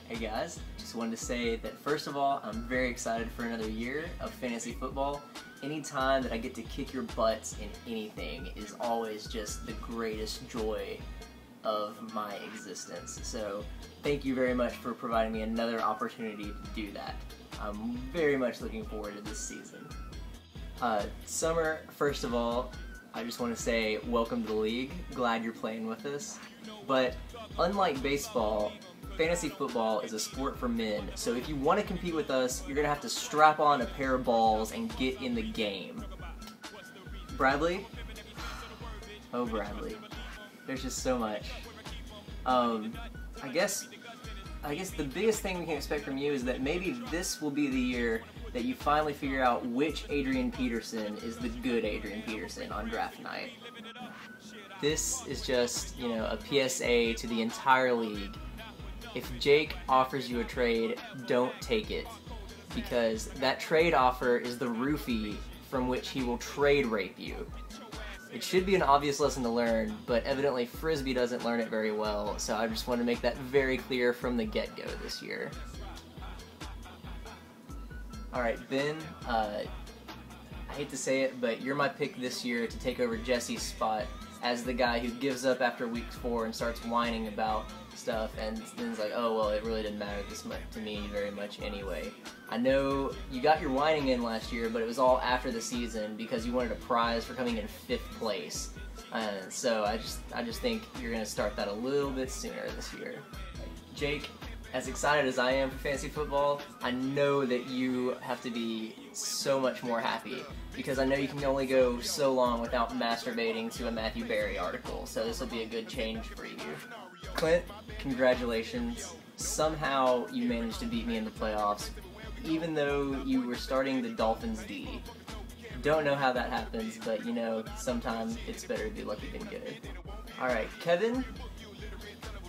Hey guys, just wanted to say that first of all, I'm very excited for another year of fantasy football. Anytime that I get to kick your butts in anything is always just the greatest joy of my existence. So thank you very much for providing me another opportunity to do that. I'm very much looking forward to this season. Summer, first of all, I just want to say welcome to the league. Glad you're playing with us. But unlike baseball, fantasy football is a sport for men, so if you want to compete with us, you're going to have to strap on a pair of balls and get in the game. Bradley? Oh, Bradley. There's just so much. I guess the biggest thing we can expect from you is that maybe this will be the year that you finally figure out which Adrian Peterson is the good Adrian Peterson on draft night. This is just, a PSA to the entire league. If Jake offers you a trade, don't take it, because that trade offer is the roofie from which he will trade rape you. It should be an obvious lesson to learn, but evidently Frisbee doesn't learn it very well, so I just want to make that very clear from the get-go this year. Alright, Ben, I hate to say it, but you're my pick this year to take over Jesse's spot as the guy who gives up after week 4 and starts whining about stuff, and then it's like, oh well, it really didn't matter this much to me very much anyway. I know you got your whining in last year, but it was all after the season because you wanted a prize for coming in 5th place. So I just think you're gonna start that a little bit sooner this year. Jake, as excited as I am for fantasy football, I know that you have to be so much more happy, because I know you can only go so long without masturbating to a Matthew Berry article, so this will be a good change for you. Clint, congratulations. Somehow you managed to beat me in the playoffs, even though you were starting the Dolphins D. Don't know how that happens, but sometimes it's better to be lucky than good. Alright, Kevin,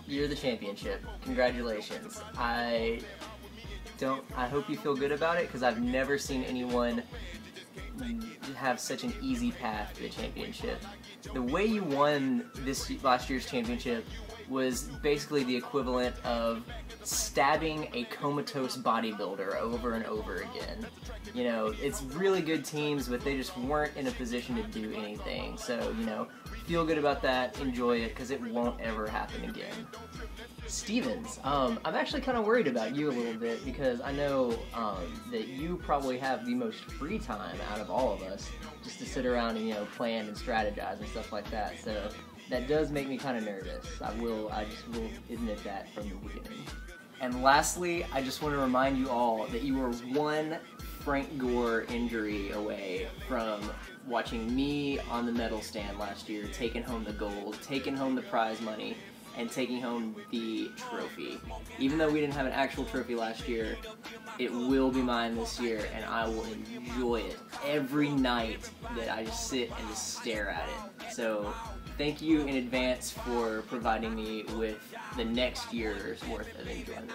you're the championship. Congratulations. I hope you feel good about it, because I've never seen anyone have such an easy path to the championship. The way you won last year's championship was basically the equivalent of stabbing a comatose bodybuilder over and over again. It's really good teams, but they just weren't in a position to do anything. So, feel good about that, enjoy it, because it won't ever happen again. Stevens, I'm actually kind of worried about you a little bit, because I know that you probably have the most free time out of all of us, just to sit around and plan and strategize and stuff like that. So that does make me kind of nervous. I just will admit that from the beginning. And lastly, I just want to remind you all that you were one Frank Gore injury away from watching me on the medal stand last year, taking home the gold, taking home the prize money, and taking home the trophy. Even though we didn't have an actual trophy last year, it will be mine this year, and I will enjoy it every night that I just sit and just stare at it. So thank you in advance for providing me with the next year's worth of enjoyment.